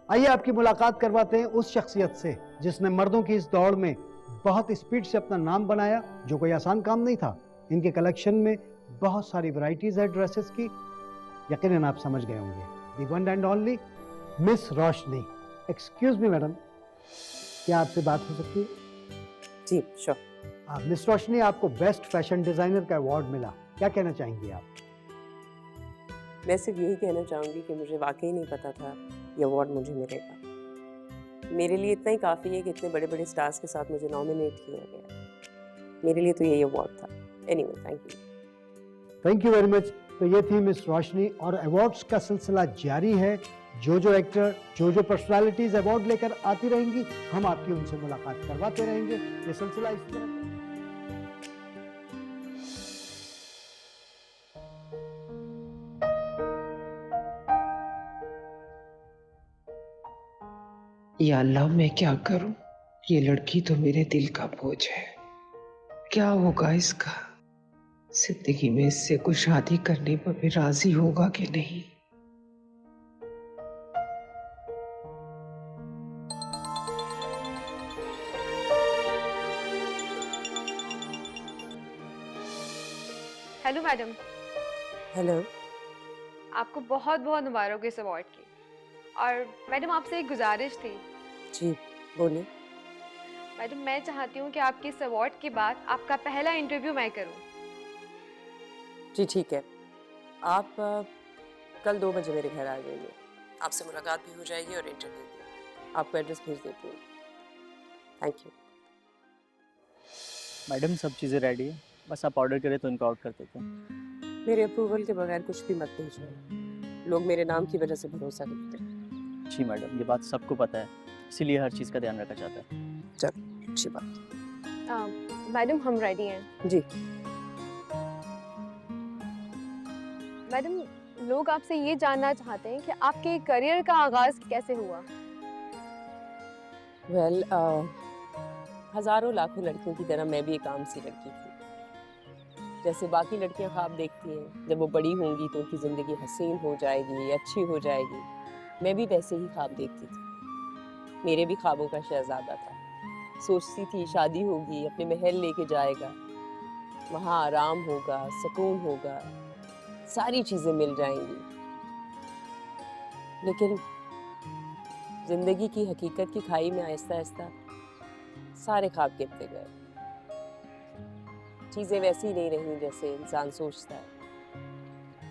आइए आपकी मुलाकात करवाते हैं उस शख्सियत से जिसने मर्दों की इस दौड़ में बहुत स्पीड से अपना नाम बनाया, जो कोई आसान काम नहीं था। इनके कलेक्शन में बहुत सारी वैरायटीज है ड्रेसेस की। यकीनन आप समझ गए होंगे, the one and only miss Roshni. Excuse me madam, क्या आपसे बात हो सकती है? जी श्योर। मिस रोशनी, आपको बेस्ट फैशन डिजाइनर का अवार्ड मिला, क्या कहना चाहेंगी आप? मैं सिर्फ यही कहना चाहूँगी कि मुझे वाकई नहीं पता था ये अवार्ड मुझे मिलेगा। मेरे लिए इतना ही काफ़ी है कि इतने बड़े बड़े स्टार्स के साथ मुझे नॉमिनेट किया गया। मेरे लिए तो यही अवार्ड था। Anyway, thank you very much. तो ये थी मिस रोशनी और अवार्ड्स का सिलसिला जारी है। जो एक्टर, जो पर्सनालिटीज अवार्ड लेकर आती रहेंगी, हम आपकी उनसे मुलाकात करवाते रहेंगे। ये सिलसिला इस तरह। या अल्लाह, मैं क्या करूं? ये लड़की तो मेरे दिल का बोझ है। क्या होगा इसका? जिंदगी में इससे कुछ शादी करने पर भी राजी होगा कि नहीं? Hello madam. हेलो। आपको बहुत बहुत मुबारक इस अवार्ड की। और मैडम, आपसे एक गुजारिश थी। जी बोलिए। मैडम, मैं चाहती हूँ कि आपके इस अवार्ड के बाद आपका पहला इंटरव्यू मैं करूँ। जी ठीक है, आप कल 2 बजे मेरे घर आ जाइए। आपसे मुलाकात भी हो जाएगी और इंटरव्यू भी। आपको एड्रेस भेज देती हूँ। Thank you. मैडम, सब चीज़ें रेडी है, बस आप ऑर्डर करें तो इनको आउट कर देते हैं। मेरे अप्रूवल के बगैर कुछ भी मत भेजना। लोग मेरे नाम की वजह से भरोसा करते हैं। जी मैडम, ये बात सबको पता है, इसीलिए हर चीज़ का ध्यान रखा जाता है। चलो, अच्छी बात। मैडम, हम रेडी हैं। जी। मैडम, लोग आपसे ये जानना चाहते हैं कि आपके करियर का आगाज कैसे हुआ। वेल, हजारों लाखों लड़कियों की तरह मैं भी एक आम सी लड़की थी। जैसे बाकी लड़कियां ख्वाब देखती हैं जब वो बड़ी होंगी तो उनकी ज़िंदगी हसीन हो जाएगी, अच्छी हो जाएगी, मैं भी वैसे ही ख्वाब देखती थी। मेरे भी ख्वाबों का शहजादा था। सोचती थी शादी होगी, अपने महल लेके जाएगा, वहाँ आराम होगा, सुकून होगा, सारी चीज़ें मिल जाएंगी। लेकिन ज़िंदगी की हकीकत की खाई में आहिस्ता आहिस्ता सारे ख्वाब गिरते गए। चीज़ें वैसी नहीं रहीं जैसे इंसान सोचता है।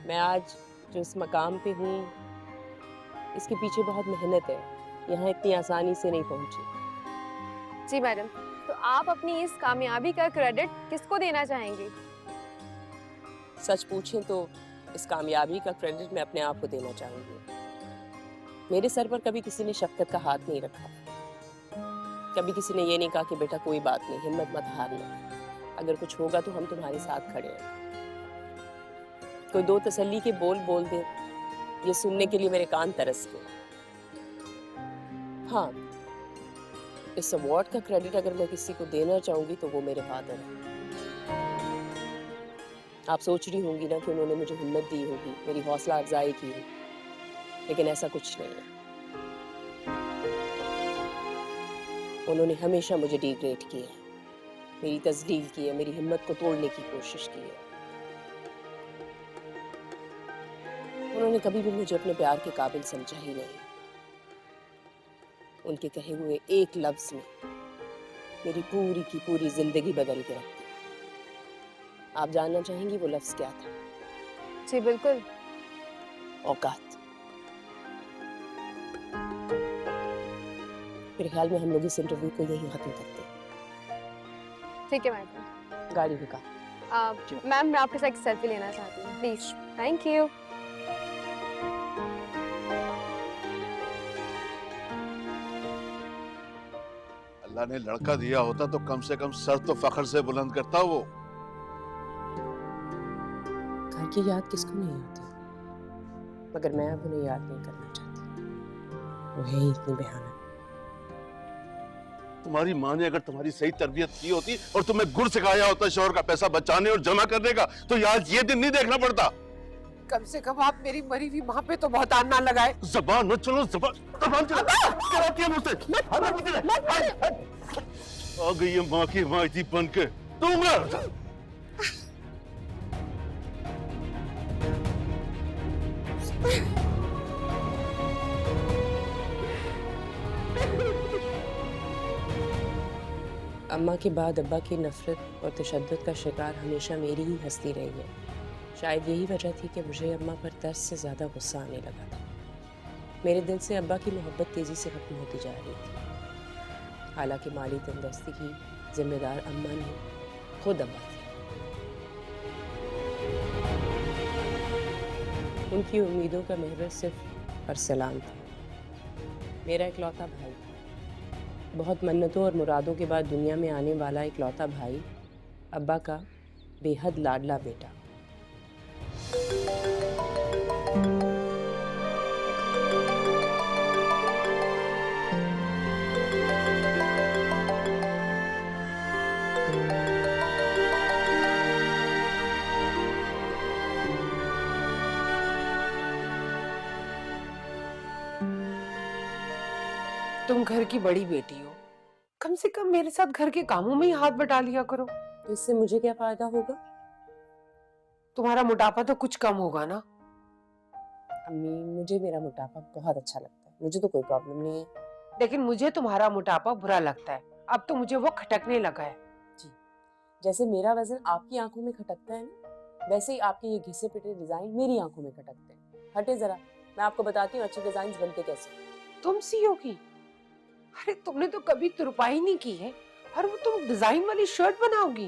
मैं आज जो इस मकाम पे हूँ, इसके पीछे बहुत मेहनत है। यहाँ इतनी आसानी से नहीं पहुँची। जी मैडम, तो आप अपनी इस कामयाबी का क्रेडिट किसको देना चाहेंगी? सच पूछें तो इस कामयाबी का क्रेडिट मैं अपने आप को देना चाहूँगी। मेरे सर पर कभी किसी ने शफ़क़त का हाथ नहीं रखा। कभी किसी ने ये नहीं कहा कि बेटा कोई बात नहीं, हिम्मत मत हारना, अगर कुछ होगा तो हम तुम्हारे साथ खड़े हैं। कोई 2 तसल्ली के बोल दे, ये सुनने के लिए मेरे कान तरस गए। हाँ, इस अवार्ड का क्रेडिट अगर मैं किसी को देना चाहूंगी तो वो मेरे फादर हैं। आप सोच रही होंगी ना कि उन्होंने मुझे हिम्मत दी होगी, मेरी हौसला अफजाई की है, लेकिन ऐसा कुछ नहीं है। उन्होंने हमेशा मुझे डिग्रेड किया है, मेरी तजलील की है, मेरी हिम्मत को तोड़ने की कोशिश की है। उन्होंने कभी भी मुझे अपने प्यार के काबिल समझा ही नहीं। उनके कहे हुए एक लफ्ज में मेरी पूरी की पूरी जिंदगी बदल के रख दी। आप जानना चाहेंगी वो लफ्ज क्या था? जी बिल्कुल। औकात। मेरे ख्याल में हम लोग इस इंटरव्यू को यही खत्म करते हैं। ठीक है मैडम। गाड़ी रुका। मैम, मैं आपके साथ एक सेल्फी लेना चाहती हूँ, प्लीज। Thank you. अल्लाह ने लड़का दिया होता तो कम से कम सर तो फख्र से बुलंद करता वो। घर की याद किसको नहीं आती, मगर मैं अब उन्हें याद नहीं करना चाहती। वो है ही इतनी बेहाना। तुम्हारी माँ ने अगर तुम्हारी सही तरबियत की होती और तुम्हें गुर सिखाया होता शोहर का पैसा बचाने और जमा करने का, तो आज ये दिन नहीं देखना पड़ता। कम से कम आप मेरी मरी हुई माँ पे तो बहुत आन ना लगाए। जबान मत चलो, जबान चला कराती है मुझसे। आ गई है माँ की हिमायती बन के। दूंगा अम्मा के बाद अब्बा की नफरत और तशद्दुद का शिकार हमेशा मेरी ही हस्ती रही है। शायद यही वजह थी कि मुझे अम्मा पर तरस से ज़्यादा गुस्सा आने लगा था। मेरे दिल से अब्बा की मोहब्बत तेज़ी से ख़त्म होती जा रही थी। हालांकि माली तंदुरुस्ती की जिम्मेदार अम्मा नहीं, खुद अब्बा थी। उनकी उम्मीदों का महवर सिर्फ अरसलान था, मेरा इकलौता भाई था। बहुत मन्नतों और मुरादों के बाद दुनिया में आने वाला इकलौता भाई, अब्बा का बेहद लाडला बेटा। तुम घर की बड़ी बेटी हो, कम से कम मेरे साथ घर के कामों में ही हाथ बटा लिया करो। इससे मुझे क्या फायदा होगा? तुम्हारा मोटापा तो कुछ कम होगा ना। अम्मी, मुझे मेरा मोटापा बहुत अच्छा लगता है, मुझे तो कोई प्रॉब्लम नहीं है। लेकिन मुझे तुम्हारा मोटापा बुरा लगता है। अब तो मुझे वो खटकने लगा है। जी, जैसे मेरा वजन आपकी आंखों में खटकता है ना, वैसे ही आपके ये घिसे पिटे डिजाइन मेरी आंखों में खटकते हैं। हटे जरा, मैं आपको बताती हूँ अच्छे डिजाइन बनते कैसे। तुम सीओ की? अरे तुमने तो कभी तुरपाई नहीं की है और वो तुम डिजाइन वाली शर्ट बनाओगी?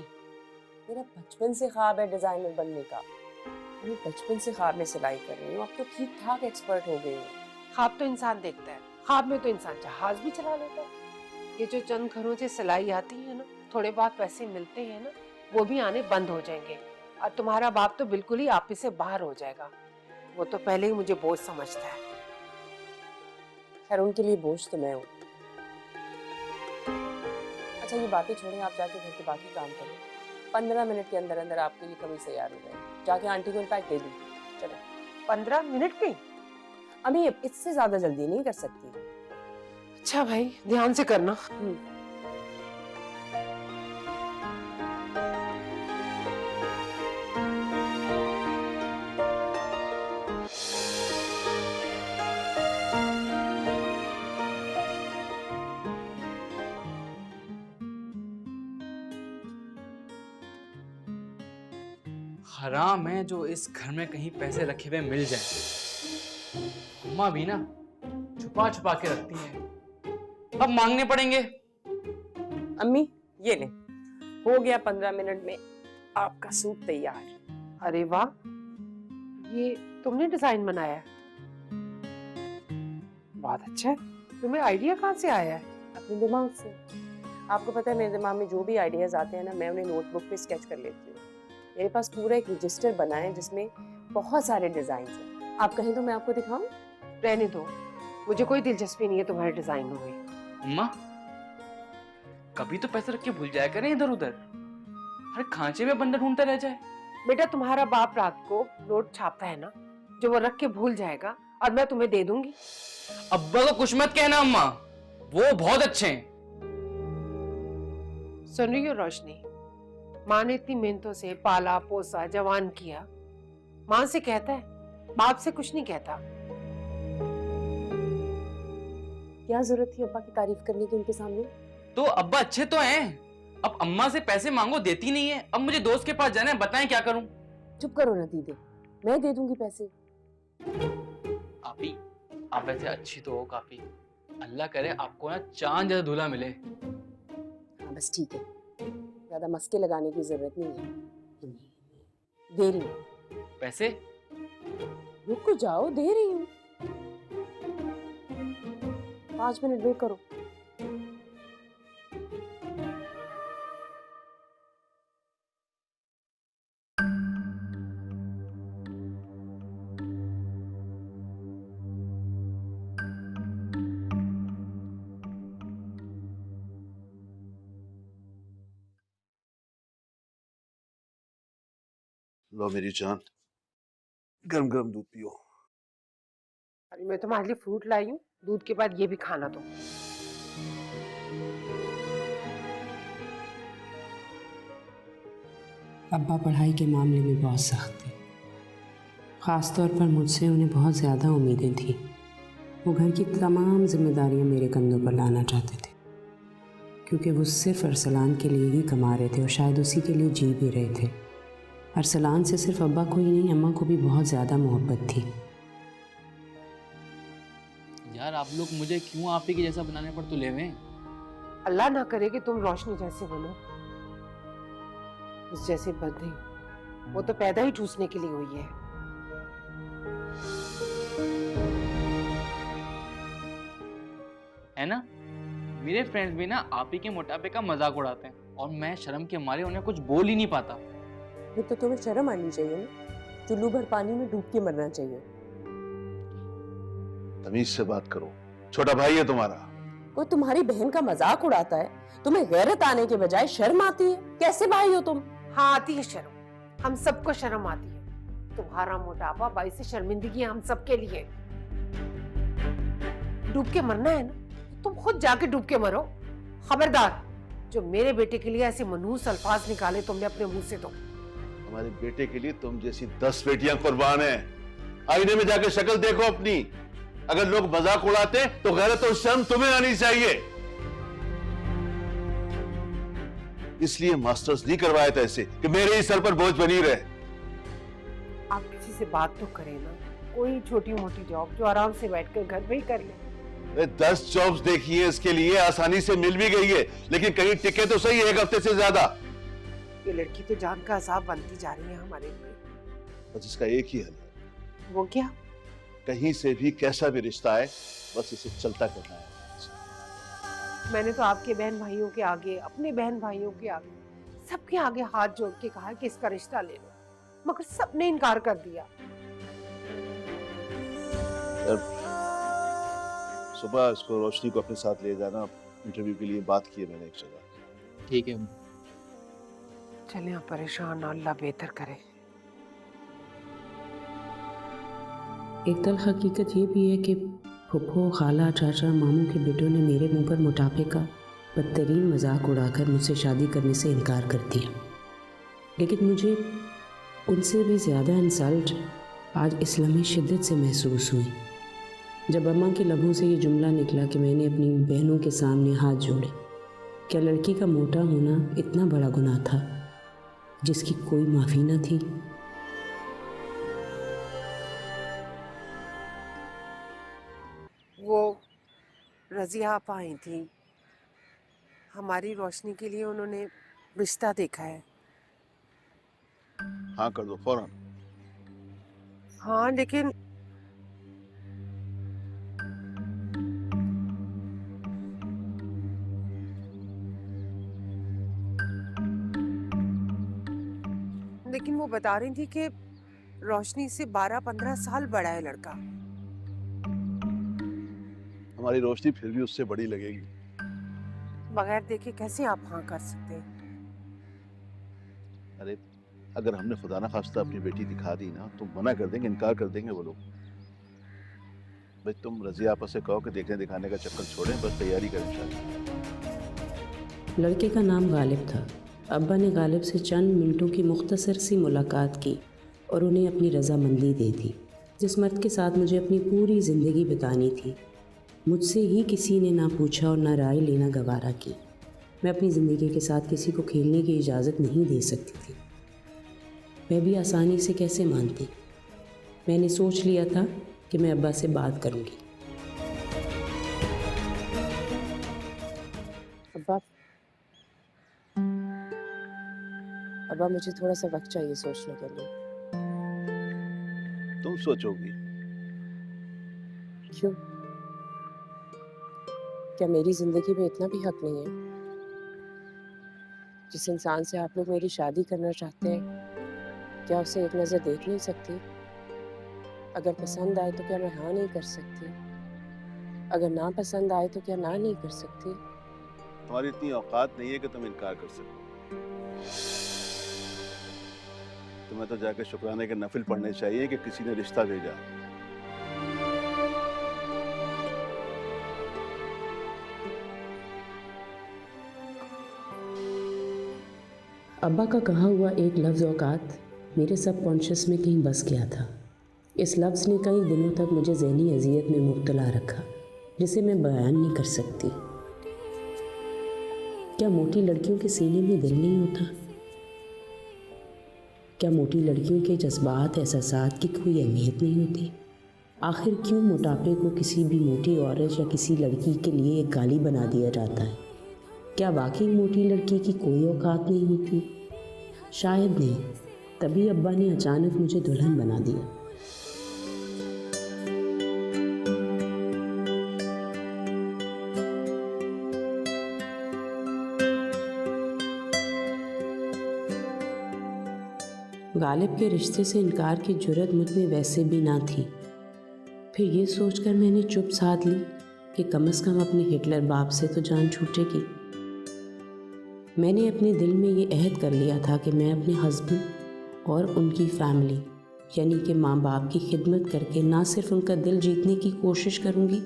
मेरा बचपन से ख्वाब है डिजाइनर बनने का। मैं बचपन से ख्वाब में सिलाई कर रही हूँ, अब तो ठीक ठाक एक्सपर्ट हो गई हूँ। ख्वाब तो इंसान देखता है, ख्वाब में तो इंसान जहाज भी चला लेता है। ये जो चंद घरों से सिलाई आती है ना, थोड़े बहुत पैसे मिलते हैं ना, वो भी आने बंद हो जाएंगे। और तुम्हारा बाप तो बिल्कुल ही आप ही से बाहर हो जाएगा। वो तो पहले ही मुझे बोझ समझता है। खैर, उनके लिए बोझ तो मैं हूँ। अच्छा, ये बातें छोड़ें, आप जाके घर के बाकी काम करें। 15 मिनट के अंदर अंदर आपके लिए कमीज तैयार हो जाएगी। जाके आंटी को इनफैक्ट दे दी। चले। 15 मिनट में? अभी इससे ज्यादा जल्दी नहीं कर सकती। अच्छा भाई, ध्यान से करना। हराम है जो इस घर में कहीं पैसे रखे हुए मिल जाए। अम्मा भी ना छुपा छुपा के रखती हैं, अब मांगने पड़ेंगे। अम्मी, ये ले, हो गया 15 मिनट में आपका सूट तैयार। अरे वाह, ये तुमने डिजाइन बनाया है? बहुत अच्छा है। तुम्हें आइडिया कहाँ से आया है? अपने दिमाग से। आपको पता है, मेरे दिमाग में जो भी आइडियाज आते हैं ना, मैं उन्हें नोटबुक पे स्केच कर लेती हूँ। मेरे पास पूरा एक रजिस्टर बना है जिसमें बहुत सारे डिजाइन हैं। आप कहें तो मैं आपको दिखाऊं? रहने दो, मुझे कोई दिलचस्पी नहीं है तुम्हारे डिजाइनों में। अम्मा, कभी तो पैसे रख के भूल जाया करें इधर उधर। हर खांचे में बंदर ढूंढता रह जाए। बेटा, तुम्हारा बाप रात को नोट छापता है ना, जो वो रख के भूल जाएगा और मैं तुम्हें दे दूंगी। अब्बा को कुछ मत कहना अम्मा, वो बहुत अच्छे हैं। सुन रही हो रोशनी, माँ ने इतनी मेहनतों से पाला पोसा जवान किया। माँ से कहता है, बाप से कुछ नहीं कहता। क्या जरूरत थी अब्बा की तारीफ करने की उनके सामने? तो अब्बा अच्छे तो हैं, अब अम्मा से पैसे मांगो देती नहीं है। अब मुझे दोस्त के पास जाना है, बताएं क्या करूं? चुप करो ना दीदी, मैं दे दूंगी पैसे। आपी, आप वैसे अच्छी तो हो काफी। अल्लाह करे आपको ना चांद जैसा दूल्हा मिले। हाँ बस ठीक है, ज्यादा मस्के लगाने की जरूरत नहीं है। दे रही हूँ। पैसे रुक जाओ, दे रही हूँ। 5 मिनट वेट करो। लो मेरी जान, गरम गरम दूध पियो। अरे मैं तुम्हारे लिए फ्रूट लाई हूँ, दूध के बाद ये भी खाना दो। अब्बा पढ़ाई के मामले में बहुत सख्त थे। ख़ास तौर पर मुझसे उन्हें बहुत ज़्यादा उम्मीदें थीं। वो घर की तमाम जिम्मेदारियां मेरे कंधों पर लाना चाहते थे, क्योंकि वो सिर्फ अरसलान के लिए ही कमा रहे थे और शायद उसी के लिए जी भी रहे थे। अरसलान से सिर्फ अब्बा को ही नहीं, अम्मा को भी बहुत ज़्यादा मोहब्बत थी। यार आप लोग मुझे क्यों आप ही के जैसा बनाने पर तुले हुए हैं? अल्लाह ना करे कि तुम रोशनी जैसे बनो, उस जैसे बंदे। वो तो पैदा ही ठूसने के लिए हुई है। है ना? मेरे फ्रेंड्स भी ना आप ही के मोटापे का मजाक उड़ाते हैं और मैं शर्म के मारे उन्हें कुछ बोल ही नहीं पाता। ये तो तुम्हें शर्म आनी चाहिए ना, चुल्लू भर पानी में डूब के मरना चाहिए। तमीज से बात करो, छोटा भाई है तुम्हारा। वो तुम्हारी बहन का मजाक उड़ाता है, तुम्हें गैरत आने के बजाय शर्म आती है? कैसे भाई हो तुम? हाँ आती है शर्म, हम सबको शर्म आती है। तुम्हारा मोटापा बाई से शर्मिंदगी है हम सबके लिए। डूब के मरना है ना, तुम खुद जाके डूब के मरो। खबरदार, जो मेरे बेटे के लिए ऐसे मनहूस अल्फाज निकाले तुमने अपने मुंह से, तो हमारे बेटे के लिए तुम जैसी 10 बेटियां कुर्बान हैं। आईने में जाके शक्ल देखो अपनी। अगर लोग मजाक उड़ाते तो गैरत और शर्म तुम्हें आनी चाहिए। इसलिए मास्टर्स नहीं करवाया था ऐसे कि मेरे ही सर पर बोझ बनी रहे। आप किसी से बात तो करें ना, कोई छोटी मोटी जॉब जो आराम से बैठकर घर में ही कर ले। 10 जॉब्स देखी है इसके लिए, आसानी से मिल भी गई है, लेकिन कहीं टिके तो सही 1 हफ्ते से ज्यादा। ये लड़की तो जान का अजाब बनती जा रही है हमारे लिए। बस इसका एक ही हल है। वो क्या? कहीं से भी कैसा भी रिश्ता है, बस इसे चलता करना है। मैंने तो आपके बहन भाइयों के आगे, अपने बहन भाइयों के आगे, सबके आगे हाथ जोड़ के कहा कि इसका रिश्ता ले लो, मगर सबने इनकार कर दिया। सुबह इसको रोशनी को अपने साथ ले जाना, इंटरव्यू के लिए बात की है मैंने एक जगह। ठीक है। चले आप परेशान, अल्लाह बेहतर करे। एक तल हकीकत ये भी है कि फुफ्फो, खाला, चाचा, मामू के बेटों ने मेरे मुंह पर मोटापे का बदतरीन मजाक उड़ाकर मुझसे शादी करने से इनकार कर दिया। लेकिन मुझे उनसे भी ज़्यादा इंसल्ट आज इस्लामी शिद्दत से महसूस हुई जब अम्मा के लबों से ये जुमला निकला कि मैंने अपनी बहनों के सामने हाथ जोड़े। क्या लड़की का मोटा होना इतना बड़ा गुनाह था जिसकी कोई माफ़ी न थी? वो रजिया आप आई थी, हमारी रोशनी के लिए उन्होंने रिश्ता देखा है। हाँ कर दो फौरन। हाँ लेकिन वो बता रही थी कि रोशनी से 12-15 साल बड़ा है लड़का। हमारी रोशनी फिर भी उससे बड़ी लगेगी। बगैर देखे कैसे आप हाँ कर सकते हैं? अरे अगर हमने खुदा ना खास्ता अपनी बेटी दिखा दी ना तो मना कर देंगे, इनकार कर देंगे वो लोग। भाई तुम रजिया आपस से कहो कि देखने दिखाने का चक्कर छोड़ें, बस तैयारी करें इंशाल्लाह। लड़के का नाम गालिब था। अब्बा ने गालिब से चंद मिनटों की मुख्तसर सी मुलाकात की और उन्हें अपनी रजामंदी दे दी। जिस मर्द के साथ मुझे अपनी पूरी ज़िंदगी बितानी थी, मुझसे ही किसी ने ना पूछा और ना राय लेना गवारा की। मैं अपनी ज़िंदगी के साथ किसी को खेलने की इजाज़त नहीं दे सकती थी। मैं भी आसानी से कैसे मानती। मैंने सोच लिया था कि मैं अब्बा से बात करूँगी। अब्बा मुझे थोड़ा सा वक्त चाहिए सोचने के लिए। तुम सोचोगी? क्यों? क्या मेरी जिंदगी में इतना भी हक नहीं है? जिस इंसान से आप लोग मेरी शादी करना चाहते हैं, क्या उसे एक नज़र देख नहीं सकती? अगर पसंद आए तो क्या मैं हाँ नहीं कर सकती? अगर ना पसंद आए तो क्या ना नहीं कर सकती? तुम्हारी इतनी औकात नहीं है कि तुम इनकार कर सको। तुम्हें तो जाके शुक्राने के नफिल पढ़ने चाहिए कि किसी ने रिश्ता भेजा। अब्बा का कहा हुआ एक लफ्ज़ औकात मेरे सबकॉन्शियस में कहीं बस गया था। इस लफ्ज़ ने कई दिनों तक मुझे ज़हनी अजियत में मुब्तला रखा, जिसे मैं बयान नहीं कर सकती। क्या मोटी लड़कियों के सीने में दिल नहीं होता? क्या मोटी लड़कियों के जज्बात एहसासात की कोई अहमियत नहीं होती? आखिर क्यों मोटापे को किसी भी मोटी औरत या किसी लड़की के लिए एक गाली बना दिया जाता है? क्या वाकई मोटी लड़की की कोई औकात नहीं होती? शायद नहीं, तभी अब्बा ने अचानक मुझे दुल्हन बना दिया। गालिब के रिश्ते से इनकार की जुर्रत मुझ में वैसे भी ना थी। फिर ये सोचकर मैंने चुप साध ली कि कम से कम अपने हिटलर बाप से तो जान छूटेगी। मैंने अपने दिल में ये अहद कर लिया था कि मैं अपने हस्बैंड और उनकी फैमिली यानी कि माँ बाप की खिदमत करके ना सिर्फ उनका दिल जीतने की कोशिश करूँगी,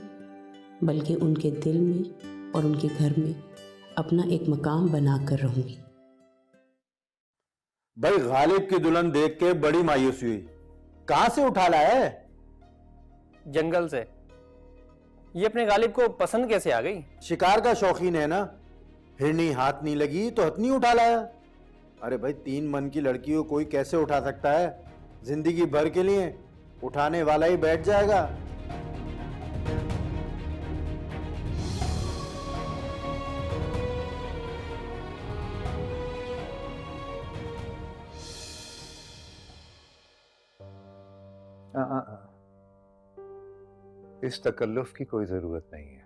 बल्कि उनके दिल में और उनके घर में अपना एक मकाम बना कर रहूँगी। भाई गालिब की दुल्हन देख के बड़ी मायूसी हुई। कहां से उठा लाया है? जंगल से। ये अपने गालिब को पसंद कैसे आ गई? शिकार का शौकीन है ना, हिरनी हाथ नहीं लगी तो हथनी उठा लाया। अरे भाई 3 मन की लड़की को कोई कैसे उठा सकता है? जिंदगी भर के लिए उठाने वाला ही बैठ जाएगा। इस तकल्लुफ की कोई जरूरत नहीं है।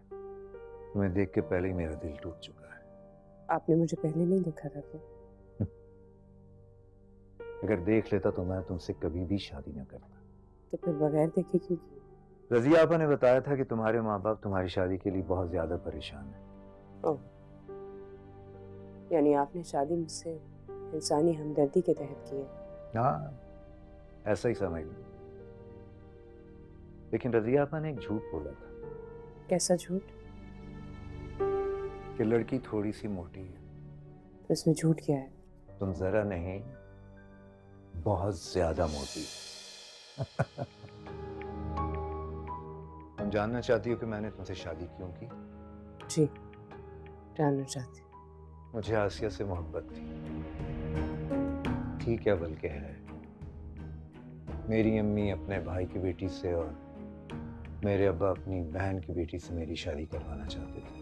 तुम्हें देख के पहले ही मेरा दिल टूट चुका है। आपने मुझे पहले नहीं देखा था क्या? अगर देख लेता तो मैं तुमसे कभी भी शादी न करता। तो फिर बगैर देखे क्यों की? रजिया आपा ने बताया था कि तुम्हारे माँ बाप तुम्हारी शादी के लिए बहुत ज्यादा परेशान है। ओह, यानी आपने शादी मुझसे इंसानी हमदर्दी के तहत की है? हाँ, ऐसा ही समझ लो। लेकिन रजिया आपा ने एक झूठ बोला था। कैसा झूठ? कि लड़की थोड़ी सी मोटी है। तो इसमें झूठ क्या है? तुम जरा नहीं, बहुत ज्यादा मोटी। तुम जानना चाहती हो कि मैंने तुमसे शादी क्यों की? जी, जानना चाहती हूँ। मुझे आसिया से मोहब्बत थी। ठीक है, बल्कि है। मेरी अम्मी अपने भाई की बेटी से और मेरे अब्बा अपनी बहन की बेटी से मेरी शादी करवाना चाहते थे,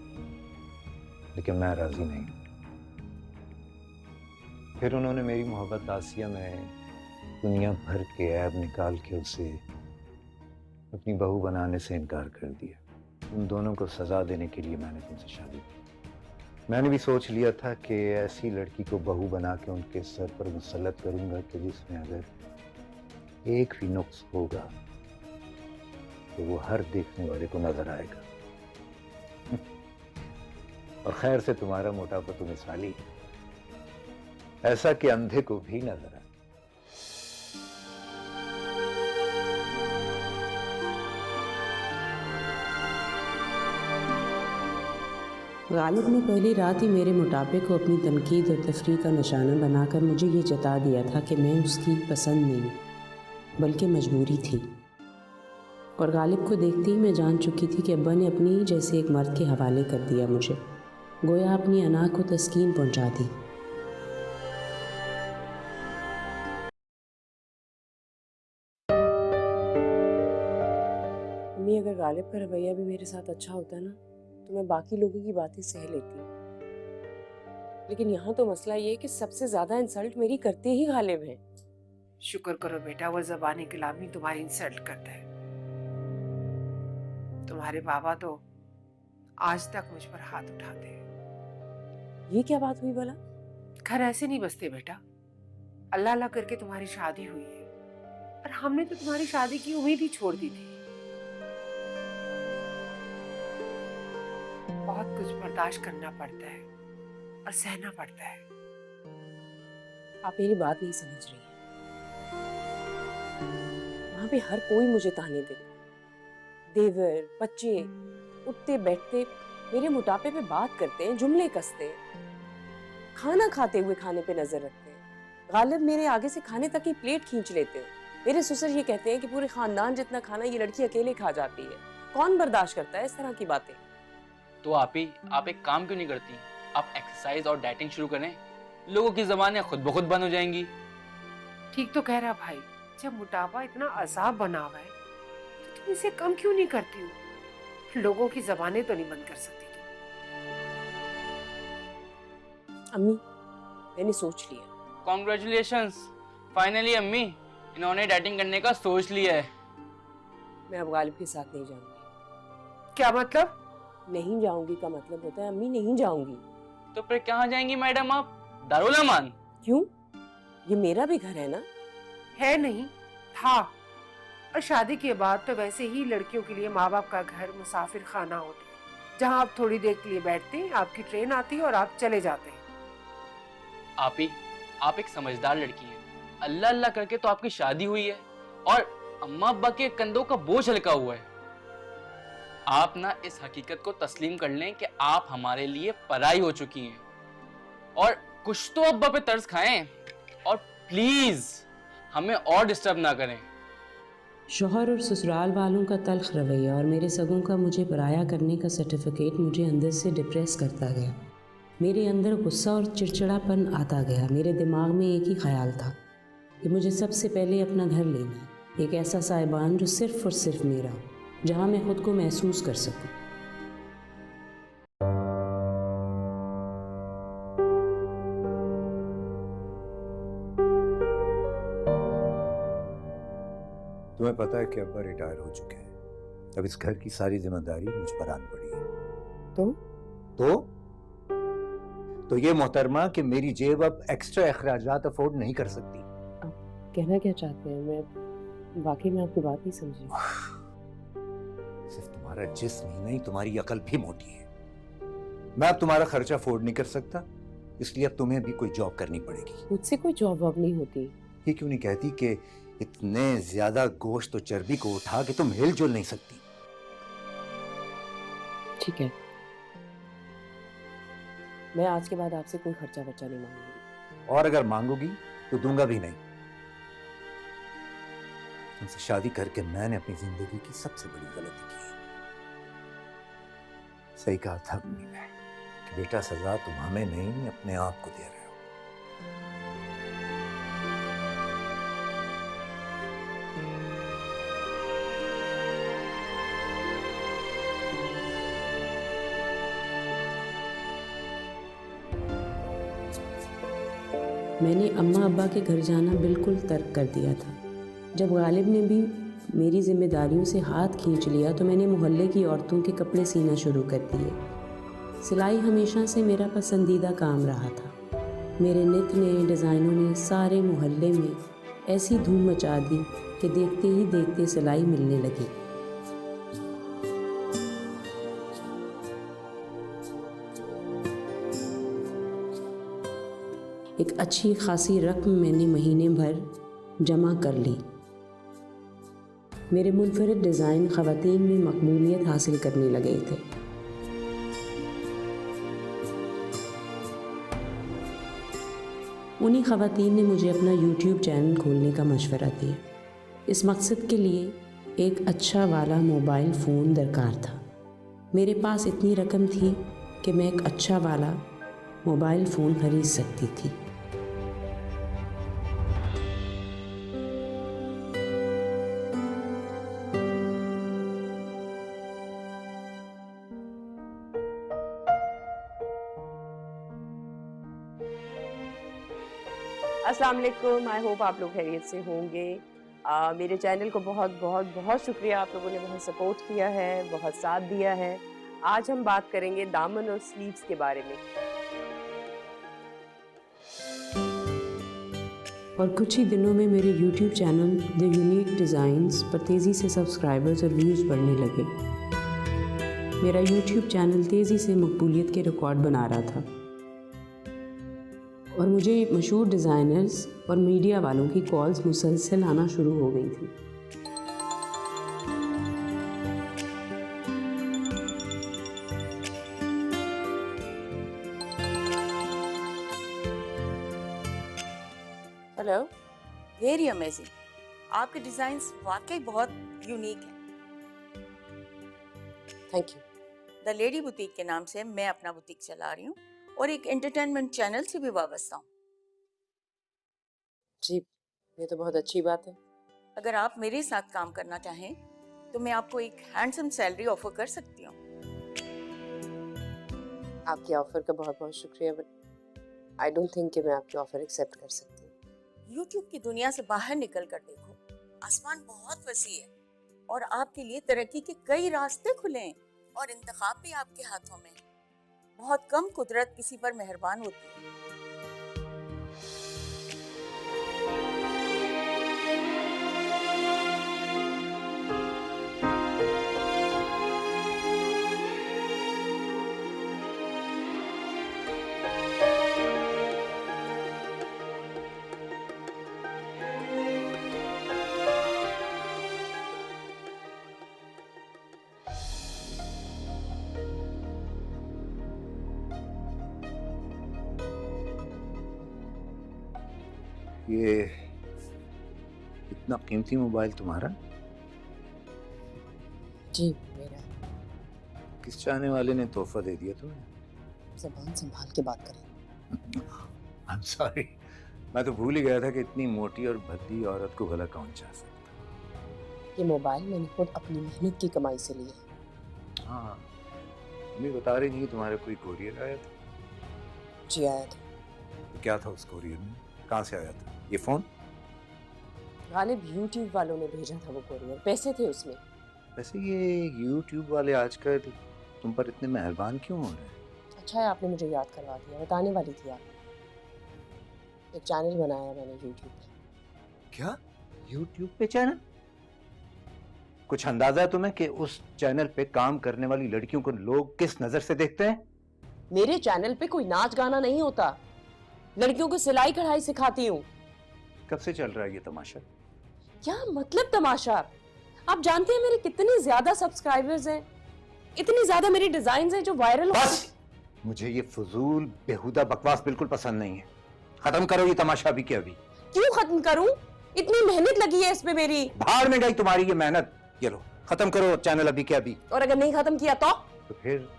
लेकिन मैं राजी नहीं। फिर उन्होंने मेरी मोहब्बत आसिया में दुनिया भर के ऐब निकाल के उसे अपनी बहू बनाने से इनकार कर दिया। उन दोनों को सजा देने के लिए मैंने तुमसे शादी की। मैंने भी सोच लिया था कि ऐसी लड़की को बहू बना के उनके सर पर मुसल्लत करूंगा कि जिसमें अगर एक भी नुक्स होगा तो वो हर देखने वाले को नजर आएगा। और खैर से तुम्हारा मोटापा तो मिसाली है, ऐसा कि अंधे को भी नजर आए। गालिब ने पहली रात ही मेरे मोटापे को अपनी तनकीद और तफरीह का निशाना बनाकर मुझे ये जता दिया था कि मैं उसकी पसंद नहीं बल्कि मजबूरी थी। और गालिब को देखते ही मैं जान चुकी थी कि अब्बा ने अपने ही जैसे एक मर्द के हवाले कर दिया मुझे, गोया अपनी अना को तस्कीन पहुंचा दी। अम्मी, अगर गालिब का रवैया भी मेरे साथ अच्छा होता ना तो मैं बाकी लोगों की बातें सह लेती हूँ, लेकिन यहाँ तो मसला ये है कि सबसे ज्यादा इंसल्ट मेरी करते ही गालिब हैं। शुक्र करो बेटा, वो ज़बानी गुलामी तुम्हारी इंसल्ट करता है। तुम्हारे बाबा तो आज तक मुझ पर हाथ उठाते हैं। ये क्या बात हुई भला? घर ऐसे नहीं बसते बेटा। अल्लाह अल्लाह करके तुम्हारी शादी हुई है, और हमने तो तुम्हारी शादी की उम्मीद ही छोड़ दी थी। बहुत कुछ बर्दाश्त करना पड़ता है और सहना पड़ता है। आप मेरी बात नहीं समझ रही हैं। यहाँ पे हर कोई मुझे ताने दे, देवर, बच्चे उठते बैठते मेरे मोटापे पे बात करते हैं, जुमले कसते हैं, खाना खाते हुए खाने पे नजर रखते हैं, गालिब मेरे आगे से खाने तक की प्लेट खींच लेते हैं। मेरे ससुर ये कहते हैं कि पूरे खानदान जितना खाना ये लड़की अकेले खा जाती है। कौन बर्दाश्त करता है इस तरह की बातें? तो आप एक काम क्यों नहीं करती? आप एक्सरसाइज और डाइटिंग शुरू करें, लोगों की ज़बानें खुद ब खुद बंद हो जाएंगी। ठीक तो कह रहा भाई, जब मोटापा इतना अजाब बना हुआ है तो तुम इसे कम क्यों नहीं करती हो? लोगों की जबानें तो नहीं बंद कर सकती तुम। अम्मी, मैंने सोच लिया। कॉन्ग्रेचुलेशंस, फाइनली अम्मी, इन्होंने डाइटिंग करने का सोच लिया है। मैं अब गालिब के साथ नहीं जाऊंगी। क्या मतलब? नहीं जाऊंगी का मतलब होता है अम्मी नहीं जाऊंगी। तो फिर कहाँ जाएंगी मैडम आप? दारुल अमान? क्यों? ये मेरा भी घर है ना। है नहीं, था। और शादी के बाद तो वैसे ही लड़कियों के लिए माँ बाप का घर मुसाफिर खाना होता है, जहाँ आप थोड़ी देर के लिए बैठते हैं, आपकी ट्रेन आती है और आप चले जाते हैं। आप एक समझदार लड़की हैं। अल्लाह अल्लाह करके तो आपकी शादी हुई है और अम्मा अब्बा के कंधों का बोझ हल्का हुआ है। आप ना इस हकीकत को तस्लीम कर लें कि आप हमारे लिए पराई हो चुकी हैं और कुछ तो अब्बा पे तरस खाएं और प्लीज हमें और डिस्टर्ब ना करें। शौहर और ससुराल वालों का तल्ख रवैया और मेरे सगों का मुझे पराया करने का सर्टिफिकेट मुझे अंदर से डिप्रेस करता गया। मेरे अंदर गुस्सा और चिड़चिड़ापन आता गया। मेरे दिमाग में एक ही ख्याल था कि मुझे सबसे पहले अपना घर लेना है, एक ऐसा साहिबान जो सिर्फ और सिर्फ मेरा हो, जहाँ मैं खुद को महसूस कर सकूं। तुम्हें पता है कि अब्बा रिटायर हो चुके हैं, अब इस घर की सारी जिम्मेदारी मुझ पर आन पड़ी है। तो ये मोहतरमा कि मेरी जेब अब एक्स्ट्रा अखराजात अफोर्ड नहीं कर सकती। कहना क्या चाहते हैं? मैं वाकई में आपकी बात नहीं समझी। सिर्फ तुम्हारा जिस्म ही नहीं, तुम्हारी अकल भी मोटी है। मैं अब तुम्हारा खर्चा अफोर्ड नहीं कर सकता, इसलिए अब तुम्हें भी कोई जॉब करनी पड़ेगी। मुझसे कोई जॉब वॉब नहीं होती। ये क्यों नहीं कहती कि इतने ज्यादा गोश्त और चर्बी को उठा के तुम हिलजुल नहीं सकती? ठीक है, मैं आज के बाद आपसे कोई खर्चा बर्चा नहीं मांगूंगी। और अगर मांगोगी तो दूंगा भी नहीं। तुमसे शादी करके मैंने अपनी जिंदगी की सबसे बड़ी गलती की। सही कहा था अम्मी ने कि बेटा सजा तुम हमें नहीं अपने आप को दे रहे हो। मैंने अम्मा अब्बा के घर जाना बिल्कुल तर्क कर दिया था। जब गालिब ने भी मेरी जिम्मेदारियों से हाथ खींच लिया तो मैंने मोहल्ले की औरतों के कपड़े सीना शुरू कर दिए। सिलाई हमेशा से मेरा पसंदीदा काम रहा था। मेरे नित नए डिज़ाइनों ने सारे मोहल्ले में ऐसी धूम मचा दी कि देखते ही देखते सिलाई मिलने लगी। एक अच्छी खासी रकम मैंने महीने भर जमा कर ली। मेरे मुनफरिद डिज़ाइन ख़वातीन में मकबूलियत हासिल करने लगे थे। उन्हीं ख़वातीन ने मुझे अपना YouTube चैनल खोलने का मशवरा दिया। इस मकसद के लिए एक अच्छा वाला मोबाइल फ़ोन दरकार था। मेरे पास इतनी रकम थी कि मैं एक अच्छा वाला मोबाइल फ़ोन खरीद सकती थी। अस्सलाम वालेकुम, आई होप आप लोग खैरियत से होंगे। मेरे चैनल को बहुत बहुत बहुत शुक्रिया, आप लोगों ने बहुत सपोर्ट किया है, बहुत साथ दिया है। आज हम बात करेंगे दामन और स्लीव्स के बारे में। और कुछ ही दिनों में मेरे YouTube channel the unique designs पर तेज़ी से सब्सक्राइबर्स और व्यूज़ बढ़ने लगे। मेरा YouTube चैनल तेज़ी से मकबूलियत के रिकॉर्ड बना रहा था और मुझे मशहूर डिज़ाइनर्स और मीडिया वालों की कॉल्स मुसलसल आना शुरू हो गई थी। Very amazing. आपके डिजाइन्स वाकई बहुत यूनिक हैं। Thank you. The lady boutique के नाम से मैं अपना बुटीक चला रही हूँ और एक एंटरटेनमेंट चैनल से भी वाबस्ता हूँ। जी, ये तो बहुत अच्छी बात है। अगर आप मेरे साथ काम करना चाहें तो मैं आपको एक हैंडसम सैलरी ऑफर कर सकती हूँ। आपके ऑफर का बहुत बहुत शुक्रिया, बट आई डोंट थिंक कि मैं आपकी ऑफर एक्सेप्ट कर सकती हूँ। यूट्यूब की दुनिया से बाहर निकल कर देखो, आसमान बहुत वसी है और आपके लिए तरक्की के कई रास्ते खुले हैं और इंतखाब भी आपके हाथों में। बहुत कम कुदरत किसी पर मेहरबान होती है। ये इतना कीमती मोबाइल तुम्हारा? जी मेरा। किस चाहने वाले ने तोहफा दे दिया तुम्हें? ज़बान संभाल के बात करें। I'm sorry, मैं तो भूल ही गया था कि इतनी मोटी और भद्दी औरत को भला कौन चाह सकता। ये मोबाइल मैंने खुद अपनी मेहनत की कमाई से लिया है। हाँ, मम्मी बता रही थी कि तुम्हारा कोई कोरियर आया था। जी आया था। तो क्या था उस कोरियर में? कहाँ से आया था ये फोन? गालिब यूट्यूब वालों ने भेजा था वो कोरियर, पैसे थे उसमें। वैसे ये यूट्यूब वाले आजकल तुम पर इतने मेहरबान क्यों हो रहे हैं? अच्छा है आपने मुझे याद करवा दिया, बताने वाली थी आप। एक चैनल बनाया मैंने यूट्यूब पे। क्या? यूट्यूब पे चैनल? कुछ अंदाजा है तुम्हें कि उस चैनल पे काम करने वाली लड़कियों को लोग किस नजर से देखते हैं? मेरे चैनल पे कोई नाच गाना नहीं होता, लड़कियों को सिलाई कढ़ाई सिखाती हूँ। कब से चल रहा है ये तमाशा? क्या मतलब तमाशा? आप जानते हैं मेरे कितने ज्यादा सब्सक्राइबर्स हैं, इतनी ज्यादा मेरी डिजाइन्स हैं जो वायरल हो। बस! मुझे ये फजूल बेहुदा बकवास बिल्कुल पसंद नहीं है। खत्म करो ये तमाशा अभी के अभी। क्यों खत्म करूं? इतनी मेहनत लगी है इसमें मेरी। बाहर में गई तुम्हारी ये मेहनत। ये लो, खत्म करो चैनल अभी के अभी। और अगर नहीं खत्म किया तो फिर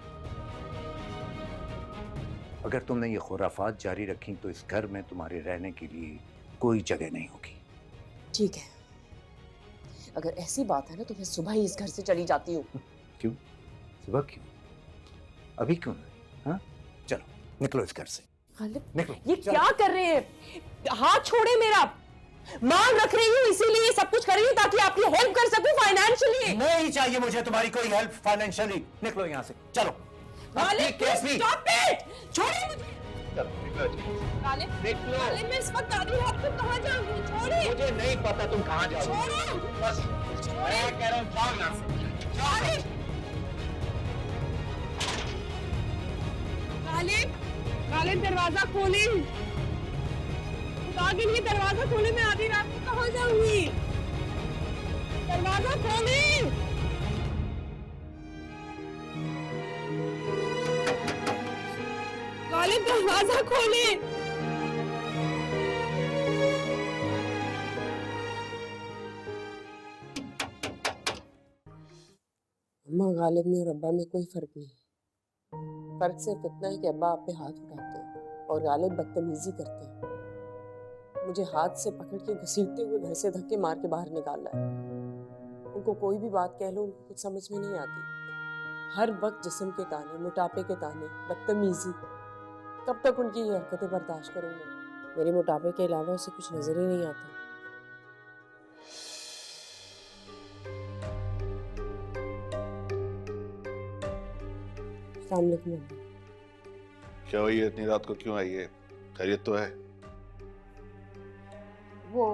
अगर तुमने ये खुराफात जारी रखी तो इस घर में तुम्हारे रहने के लिए कोई जगह नहीं होगी। ठीक है, अगर ऐसी बात है ना तो मैं सुबह ही इस घर से चली जाती हूँ। क्यों? सुबह क्यों? अभी क्यों नहीं? हाँ? चलो निकलो इस घर से। निकलो। ये क्या कर रहे हैं? हाथ छोड़े मेरा। माल रख रही हूँ इसीलिए सब कुछ कर रही हूँ ताकि आपकी हेल्प कर सकूं फाइनेंशियली। नहीं चाहिए मुझे तुम्हारी कोई हेल्प फाइनेंशियली। निकलो यहाँ से, चलो। Stop it! छोड़िए मुझे। चलो निकलो। गालिब मैं इस वक्त दादी रात को कहाँ जाऊंगी? छोड़िए। मुझे नहीं पता तुम कहाँ जाओगे। छोड़ो। बस मैं कह रहा हूँ जाओ यहाँ से। गालिब दरवाजा खोली। खुदा के लिए दरवाजा खोले, मैं आधी रात को कहाँ जाऊंगी? दरवाजा खोली। गालिब दरवाजा खोले। अम्मा, गालिब में और अब्बा में कोई फर्क नहीं। फर्क सिर्फ इतना है कि अब्बा आप पे हाथ उठाते हैं और गालिब बदतमीजी करते हैं। मुझे हाथ से पकड़ के घसीटते हुए घर से धक्के मार के बाहर निकाला है। उनको कोई भी बात कह लो उनको कुछ समझ में नहीं आती। हर वक्त जिस्म के ताने, मोटापे के ताने, बदतमीजी। कब तक उनकी ये हरकतें बर्दाश्त करूंगा? मेरे मोटापे के अलावा उसे कुछ नजर ही नहीं आता। क्या हुई है? इतनी रात को क्यों आई है? खैरियत तो है? वो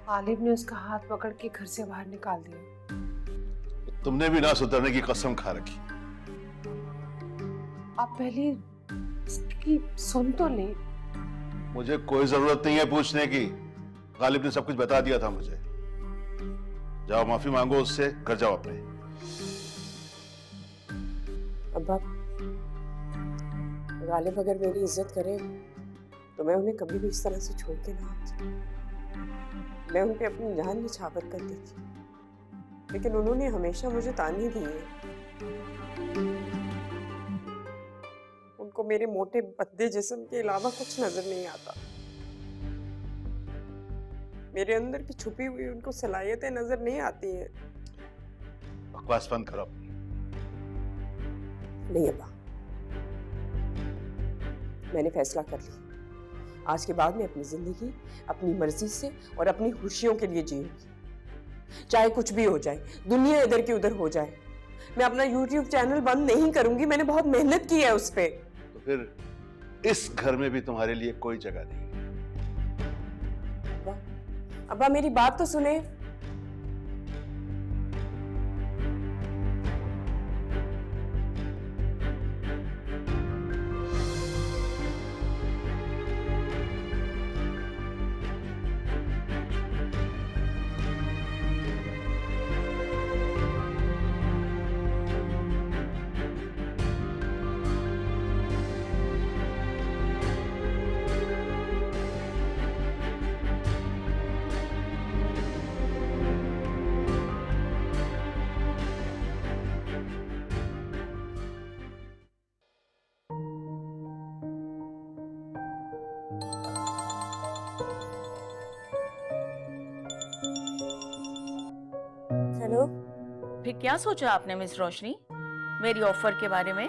गालिब ने उसका हाथ पकड़ के घर से बाहर निकाल दिया। तुमने भी ना सुधरने की कसम खा रखी। आप पहले इसकी सुन तो ले। मुझे कोई जरूरत नहीं है पूछने की। गालिब ने सब कुछ बता दिया था मुझे। जाओ माफी मांगो उससे, घर जाओ अपने। अब्बा, गालिब अगर मेरी इज्जत करे तो मैं उन्हें कभी भी इस तरह से छोड़ के ना आऊंगी। मैं उन पे अपनी जान निछावर कर दी थी, लेकिन उन्होंने हमेशा मुझे ताने दिए। उनको मेरे मोटे पतले जिस्म के अलावा कुछ नजर नहीं आता। मेरे अंदर की छुपी हुई उनको सलाहियतें नजर नहीं आती हैं। बकवास बंद करो। नहीं अब्बा, मैंने फैसला कर लिया। आज के बाद मैं अपनी जिंदगी अपनी मर्जी से और अपनी खुशियों के लिए जीऊंगी, चाहे कुछ भी हो जाए, दुनिया इधर की उधर हो जाए। मैं अपना YouTube चैनल बंद नहीं करूंगी, मैंने बहुत मेहनत की है उस पे। तो फिर इस घर में भी तुम्हारे लिए कोई जगह नहीं। अब्बा मेरी बात तो सुने। हेलो, फिर क्या सोचा आपने मिस रोशनी मेरी ऑफर के बारे में?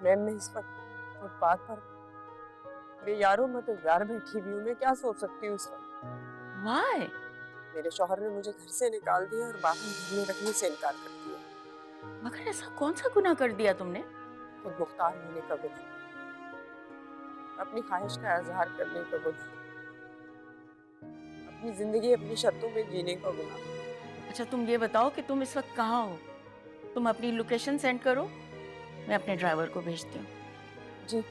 मैम मैं इस वक्त फुटपाथ पर बेयारो मददगार बैठी हुई हूँ, मैं क्या सोच सकती हूँ इस वक्त? वाई? मेरे शौहर ने मुझे घर से निकाल दिया और बाकी घर में रखने से इनकार कर दिया। मगर ऐसा कौन सा गुनाह कर दिया तुमने? खुद मुख्तार होने का गुनाह, अपनी ख्वाहिश का इजहार करने का गुनाह, अपनी जिंदगी अपनी शर्तों में जीने का गुनाह। अच्छा तुम ये बताओ कि तुम इस वक्त कहाँ हो? तुम अपनी लोकेशन सेंड करो, मैं अपने ड्राइवर को भेजती हूँ। जी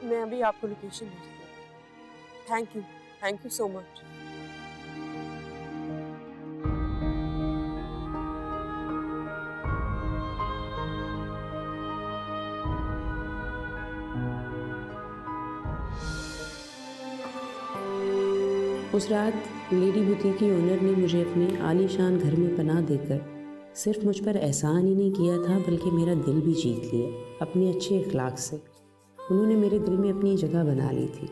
मैं अभी आपको लोकेशन भेजती हूँ। Thank you so much. उस रात लेडी बुटीक की ओनर ने मुझे अपने आलीशान घर में पनाह देकर सिर्फ मुझ पर एहसान ही नहीं किया था, बल्कि मेरा दिल भी जीत लिया अपने अच्छे अखलाक से। उन्होंने मेरे दिल में अपनी जगह बना ली थी।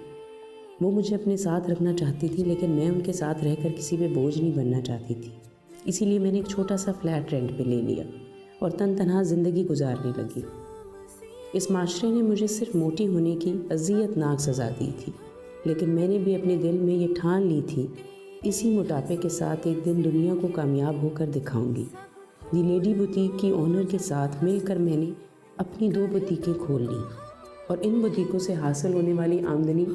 वो मुझे अपने साथ रखना चाहती थी, लेकिन मैं उनके साथ रहकर किसी पे बोझ नहीं बनना चाहती थी। इसीलिए मैंने एक छोटा सा फ्लैट रेंट पे ले लिया और तन तनहा ज़िंदगी गुजारने लगी। इस माशरे ने मुझे सिर्फ मोटी होने की अज़ियतनाक सज़ा दी थी, लेकिन मैंने भी अपने दिल में ये ठान ली थी, इसी मोटापे के साथ एक दिन दुनिया को कामयाब होकर दिखाऊंगी। दी लेडी बुटीक की ओनर के साथ मिलकर मैंने अपनी 2 बुटीकें खोल ली और इन बुटीकों से हासिल होने वाली आमदनी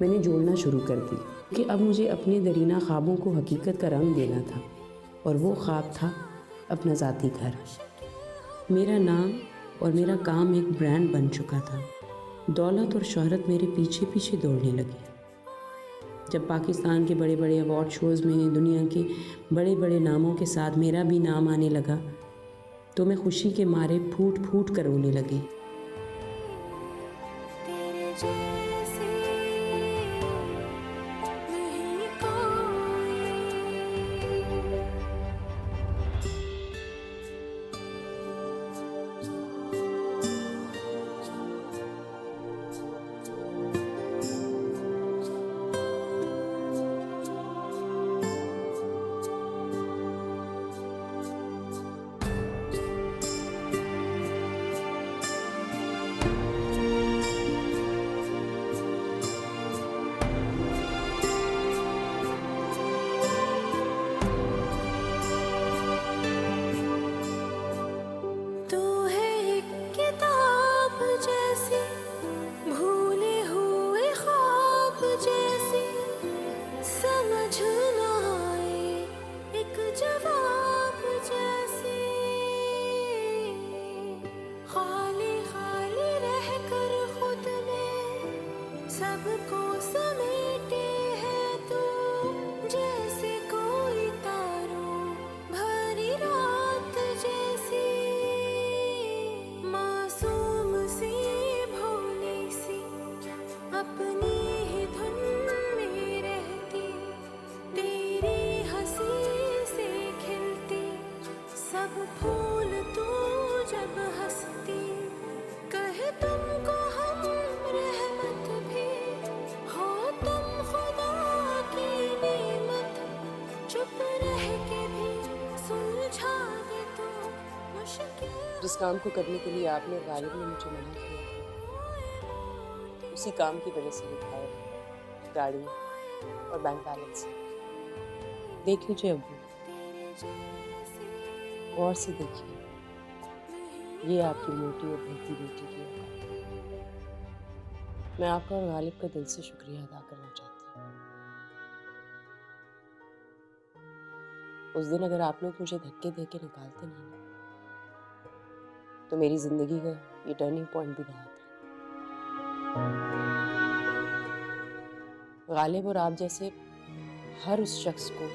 मैंने जोड़ना शुरू कर दी कि अब मुझे अपने दरीना ख्वाबों को हकीकत का रंग देना था, और वो ख्वाब था अपना ज़ाती घर। मेरा नाम और मेरा काम एक ब्रांड बन चुका था। दौलत और शोहरत मेरे पीछे पीछे दौड़ने लगी। जब पाकिस्तान के बड़े बड़े अवार्ड शोज़ में दुनिया के बड़े बड़े नामों के साथ मेरा भी नाम आने लगा, तो मैं खुशी के मारे फूट फूट कर रोने लगी। भूल तू जब हंसती, कहे तुमको हम रहमत भी, हो तुम खुदा की नेमत, चुप रह के भी सुलझा दे तो मुश्किल। जिस काम को करने के लिए आपने और गालिब ने मुझे मना किया था, उसी काम की वजह से घर, गाड़ी और बैंक बैलेंस। देख लीजिए अब्बू, गौर से देखिए, ये आपकी मोटी और भूखी बेटी की औकात। मैं आपका और गालिब का दिल से शुक्रिया अदा करना चाहती हूँ। उस दिन अगर आप लोग मुझे धक्के दे के निकालते नहीं ना, तो मेरी जिंदगी का ये टर्निंग पॉइंट भी ना आता। गालिब और आप जैसे हर उस शख्स को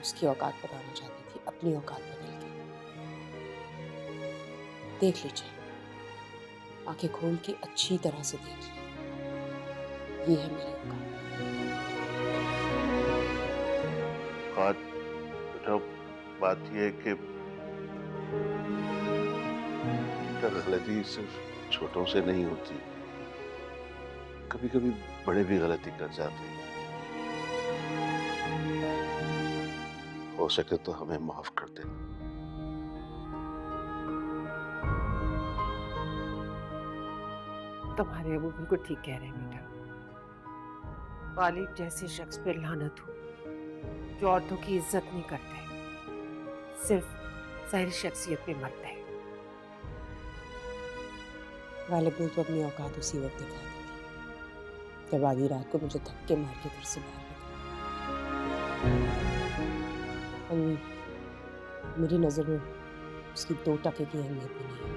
उसकी औकात बताना चाहती थी, अपनी औकात बदल के। देख लीजिए, आंखें खोल के अच्छी तरह से देख लीजिए, ये है मेरी औकात। बेटा, बात यह है कि गलती सिर्फ छोटों से नहीं होती, कभी कभी बड़े भी गलती कर जाते हैं। हो सके तो हमें माफ कर देना। तुम्हारे अबू बिल्कुल ठीक कह रहे हैं बेटा। गालिब जैसे शख्स पे लानत हो जो औरतों की इज्जत नहीं करता है, सिर्फ ज़ाहिरी शख्सियत पे मरता है। गालिब ने तो अपनी औकात उसी वक्त दिखा दी थी जब आधी रात को मुझे धक्के मार के घर से बाहर निकाला। अम्मी, मेरी नज़र में उसकी 2% की अहमियत भी नहीं है।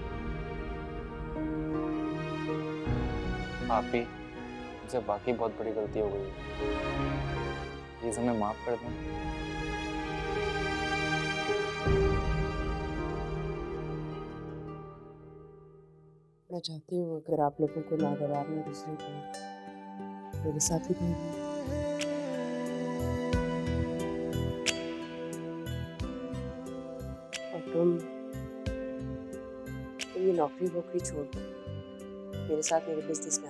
आप ही मुझसे वाकई बहुत बड़ी गलती हो गई है, प्लीज हमें माफ कर दें। मैं चाहती हूँ अगर आप लोगों को नागवार में दूसरे को मेरे साथ ही रहेंगे। और तुम ये नौकरी वोकरी छोड़ दो, मेरे साथ मेरे बिजनेस में